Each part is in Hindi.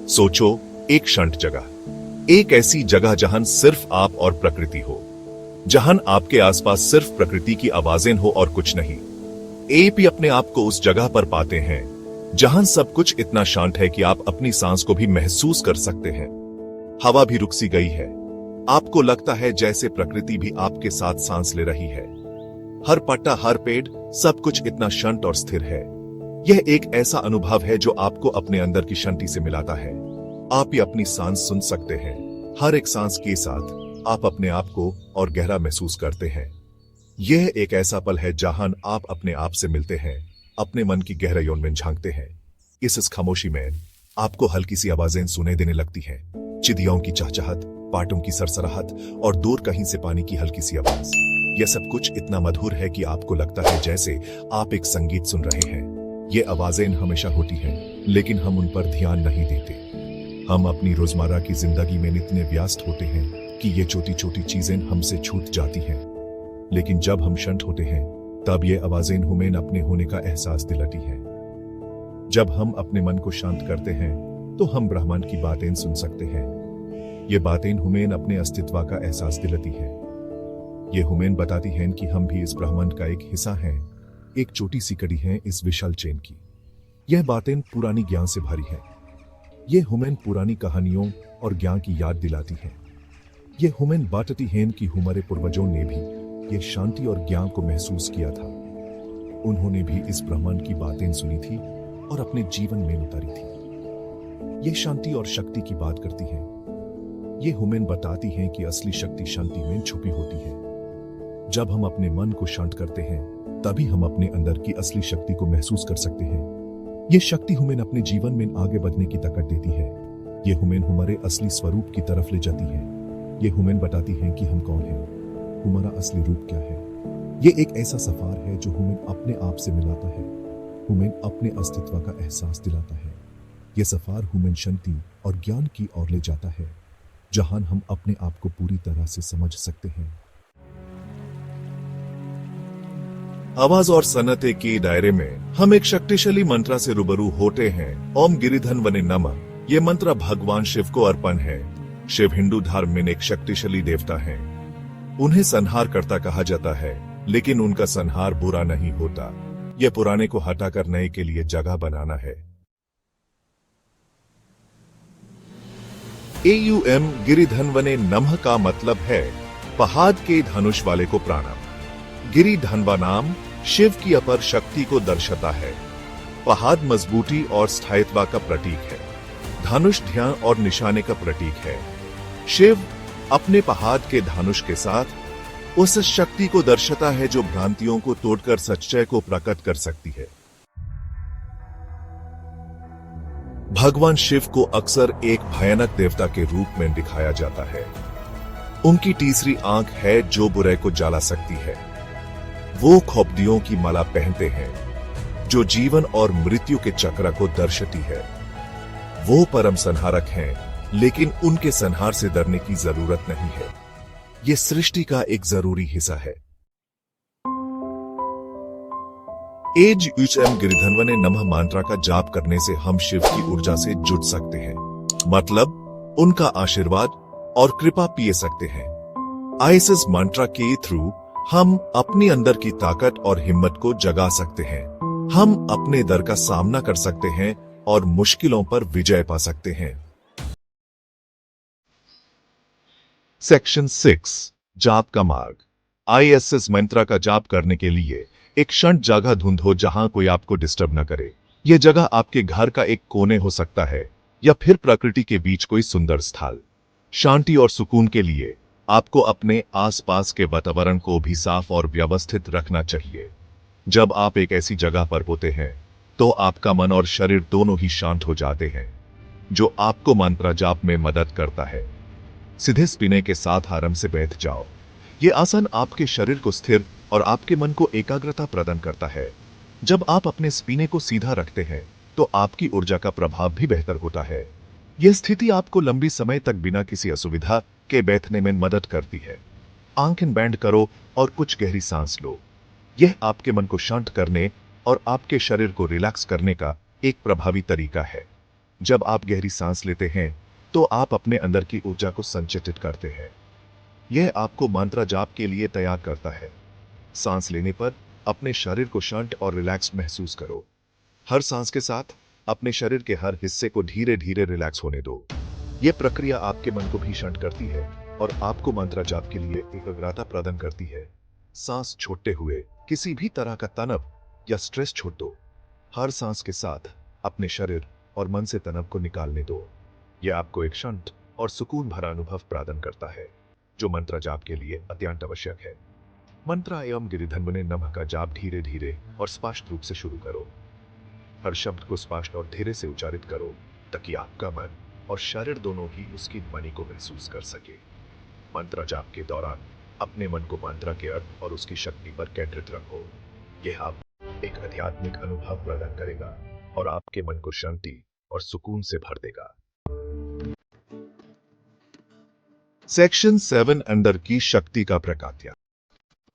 सोचो, एक शांत जगह, एक ऐसी जगह जहां सिर्फ आप और प्रकृति हो, जहां आपके आसपास सिर्फ प्रकृति की आवाजें हो और कुछ नहीं। आप ही अपने आप को उस जगह पर पाते हैं जहां सब कुछ इतना शांत है कि आप अपनी सांस को भी महसूस कर सकते हैं। हवा भी रुक सी गई है। आपको लगता है जैसे प्रकृति भी आपके साथ सांस ले रही है। हर पत्ता, हर पेड़, सब कुछ इतना शांत और स्थिर है। यह एक ऐसा अनुभव है जो आपको अपने अंदर की शांति से मिलाता है। आप ही अपनी सांस सुन सकते हैं। हर एक सांस के साथ आप अपने आप को और गहरा महसूस करते हैं। यह एक ऐसा पल है जहां आप अपने आप से मिलते हैं, अपने मन की गहराइयों में झांकते हैं। इस खामोशी में आपको हल्की सी आवाजें सुनाई देने लगती हैं, चिड़ियों की चहचहाट, पाटों की सरसराहट और दूर कहीं से पानी की हल्की सी आवाज। यह सब कुछ इतना मधुर है कि आपको लगता है जैसे आप एक संगीत सुन रहे हैं। ये आवाजें हमेशा होती हैं, लेकिन हम उन पर ध्यान नहीं देते। हम अपनी रोजमर्रा की जिंदगी में इतने व्यस्त होते हैं कि ये छोटी छोटी चीजें हमसे छूट जाती हैं। लेकिन जब हम शांत होते हैं, तब ये आवाजें हमें अपने होने का एहसास दिलाती हैं। जब हम अपने मन को शांत करते हैं, तो हम ब्रह्मांड की बातें सुन सकते हैं। ये बातें हमें अपने अस्तित्व का एहसास दिलाती हैं। ये हमें बताती हैं कि हम भी इस ब्रह्मांड का एक हिस्सा हैं, एक छोटी सी कड़ी है इस विशाल चेन की। यह बातें पुरानी ज्ञान से भरी है। ये हमें पुरानी कहानियों और ज्ञान की याद दिलाती हैं। ये हमें बताती हैं कि हमारे पूर्वजों ने भी ये शांति और ज्ञान को महसूस किया था। उन्होंने भी इस ब्रह्मांड की बातें सुनी थी और अपने जीवन में उतारी थी। ये शांति और शक्ति की बात करती है। ये हमें बताती हैं कि असली शक्ति शांति में छुपी होती है। जब हम अपने मन को शांत करते हैं, तभी हम अपने अंदर की असली शक्ति को महसूस कर सकते हैं। यह शक्ति हमें अपने जीवन में आगे बढ़ने की ताकत देती है। यह हमें हमारे असली स्वरूप की तरफ ले जाती है। यह हमें बताती है कि हम कौन हैं, हमारा असली रूप क्या है। यह एक ऐसा सफर है जो हमें अपने आप से मिलाता है, हमें अपने अस्तित्व का एहसास दिलाता है। यह सफर हमें शांति और ज्ञान की ओर ले जाता है, जहां हम अपने आप को पूरी तरह से समझ सकते हैं। आवाज और सन्नाटे के दायरे में हम एक शक्तिशाली मंत्र से रूबरू होते हैं। ओम गिरिधन्वने नमः। ये मंत्र भगवान शिव को अर्पण है। शिव हिंदू धर्म में एक शक्तिशाली देवता हैं। उन्हें संहारकर्ता कहा जाता है, लेकिन उनका संहार बुरा नहीं होता। यह पुराने को हटाकर नए के लिए जगह बनाना है। एम गिरिधन्वने नमः का मतलब है पहाड़ के धनुष वाले को प्रणाम। गिरिधन्वा नाम शिव की अपर शक्ति को दर्शाता है। पहाड़ मजबूती और स्थायित्व का प्रतीक है। धनुष ध्यान और निशाने का प्रतीक है। शिव अपने पहाड़ के धनुष के साथ उस शक्ति को दर्शाता है जो भ्रांतियों को तोड़कर सच्चाई को प्रकट कर सकती है। भगवान शिव को अक्सर एक भयानक देवता के रूप में दिखाया जाता है। उनकी तीसरी आंख है जो बुराई को जला सकती है। वो खोपड़ियों की माला पहनते हैं जो जीवन और मृत्यु के चक्र को दर्शाती है। वो परम संहारक हैं, लेकिन उनके संहार से डरने की जरूरत नहीं है। ये सृष्टि का एक जरूरी हिस्सा है। एम गिरिधन्वने नमः मंत्र का जाप करने से हम शिव की ऊर्जा से जुड़ सकते हैं, मतलब उनका आशीर्वाद और कृपा पी सकते हैं। इस मंत्र के थ्रू हम अपनी अंदर की ताकत और हिम्मत को जगा सकते हैं। हम अपने डर का सामना कर सकते हैं और मुश्किलों पर विजय पा सकते हैं। सेक्शन 6 जाप का मार्ग। इस मंत्र का जाप करने के लिए एक शांत जगह ढूंढो जहां कोई आपको डिस्टर्ब न करे। यह जगह आपके घर का एक कोने हो सकता है या फिर प्रकृति के बीच कोई सुंदर स्थल। शांति और सुकून के लिए आपको अपने आसपास के वातावरण को भी साफ और व्यवस्थित रखना चाहिए। जब आप एक ऐसी जगह पर होते हैं, तो आपका मन और शरीर दोनों ही शांत हो जाते हैं, जो आपको मंत्र जाप में मदद करता है। सीधे स्पीने के साथ आराम से बैठ जाओ। ये आसन आपके शरीर को स्थिर और आपके मन को एकाग्रता प्रदान करता है। जब आप अपने स्पीने को सीधा रखते हैं, तो आपकी ऊर्जा का प्रभाव भी बेहतर होता है। यह स्थिति आपको लंबी समय तक बिना किसी असुविधा के बैठने में मदद करती है। आंखें बंद करो और कुछ गहरी सांस लो। यह आपके मन को शांत करने और आपके शरीर को रिलैक्स करने का एक प्रभावी तरीका है। जब आप गहरी सांस लेते हैं तो आप अपने अंदर की ऊर्जा को संचित करते हैं। यह आपको मंत्र जाप के लिए तैयार करता है। सांस लेने पर अपने शरीर को शांत और रिलैक्स महसूस करो। हर सांस के साथ अपने शरीर के हर हिस्से को धीरे धीरे रिलैक्स होने दो। यह प्रक्रिया आपके मन को भी शांत करती है और आपको मंत्र जाप के लिए एकाग्रता प्रदान करती है। सांस छोड़ते हुए किसी भी तरह का तनाव या स्ट्रेस छोड़ दो। हर सांस के साथ अपने शरीर और मन से तनाव को निकालने दो। यह आपको एक शांत और सुकून भरा अनुभव प्रदान करता है, जो मंत्र जाप के लिए अत्यंत आवश्यक है। मंत्र एवं गिरिधन्वने नमः का जाप धीरे धीरे और स्पष्ट रूप से शुरू करो। हर शब्द को स्पष्ट और धीरे से उच्चारित करो ताकि आपका मन और शरीर दोनों ही उसकी ध्वनि को महसूस कर सके। मंत्र जाप के दौरान अपने मन को मंत्र के अर्थ और उसकी शक्ति पर केंद्रित रखो। यह आप एक आध्यात्मिक अनुभव प्रदान करेगा और आपके मन को शांति और सुकून से भर देगा। सेक्शन 7 अंदर की शक्ति का प्रकाट्य।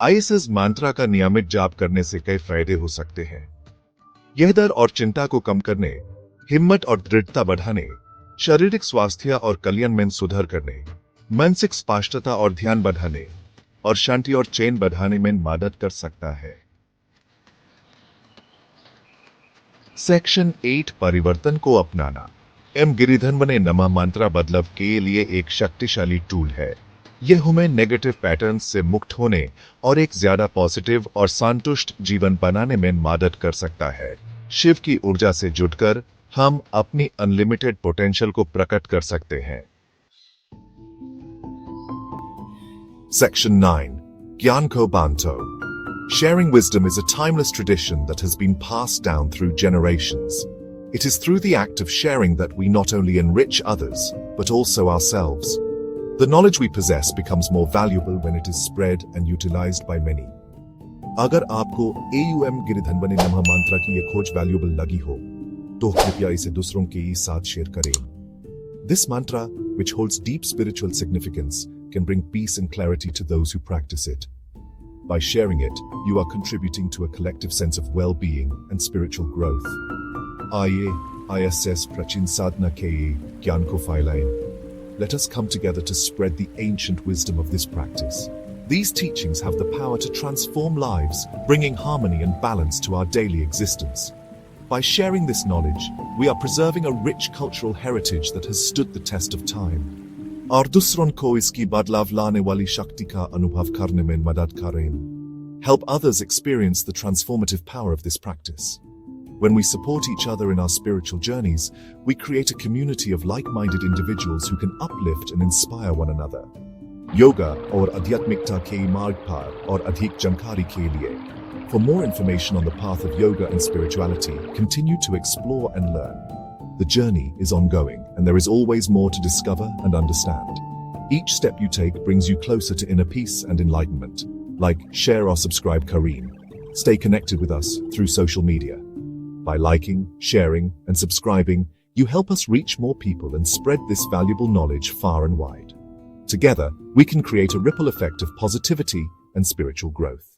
आईएसएस मंत्र का नियमित जाप करने से कई फायदे हो सकते हैं। यह डर और चिंता को कम करने, हिम्मत और दृढ़ता बढ़ाने, शारीरिक स्वास्थ्य और कल्याण में सुधार करने, मानसिक स्पष्टता और ध्यान बढ़ाने और शांति और चैन बढ़ाने में मदद कर सकता है। सेक्शन 8 परिवर्तन को अपनाना। गिरिधन्वने नमः मंत्र बदलाव के लिए एक शक्तिशाली टूल है। यह हमें नेगेटिव पैटर्न से मुक्त होने और एक ज्यादा पॉजिटिव और संतुष्ट जीवन बनाने में मदद कर सकता है। शिव की ऊर्जा से जुड़कर हम अपनी अनलिमिटेड पोटेंशियल को प्रकट कर सकते हैं। Section 9. Gyan Ko Banto. Sharing wisdom is a timeless tradition that has been passed down through generations. It is through the act of sharing that we not only enrich others, but also ourselves. The knowledge we possess becomes more valuable when it is spread and utilized by many. अगर आपको AUM गिरिधन्वने नमः मंत्र की ये खोज वैल्यूएबल लगी हो, तो कृपया इसे दूसरों के साथ शेयर करें। This mantra, which holds deep spiritual significance, can bring peace and clarity to those who practice it. By sharing it, you are contributing to a collective sense of well-being and spiritual growth. आइए ISS प्राचीन साधना के ज्ञान को फैलाएं। Let us come together to spread the ancient wisdom of this practice. These teachings have the power to transform lives, bringing harmony and balance to our daily existence. By sharing this knowledge, we are preserving a rich cultural heritage that has stood the test of time. और दूसरों को इसकी बदलाव लाने वाली शक्ति का अनुभव करने में मदद करें. Help others experience the transformative power of this practice. When we support each other in our spiritual journeys, we create a community of like-minded individuals who can uplift and inspire one another. Yoga और आध्यात्मिकता के मार्ग पर और अधिक जानकारी के लिए, for more information on the path of yoga and spirituality, continue to explore and learn. The journey is ongoing, and there is always more to discover and understand. Each step you take brings you closer to inner peace and enlightenment. Like, share or subscribe Kareem. Stay connected with us through social media. By liking, sharing, and subscribing, you help us reach more people and spread this valuable knowledge far and wide. Together, we can create a ripple effect of positivity and spiritual growth.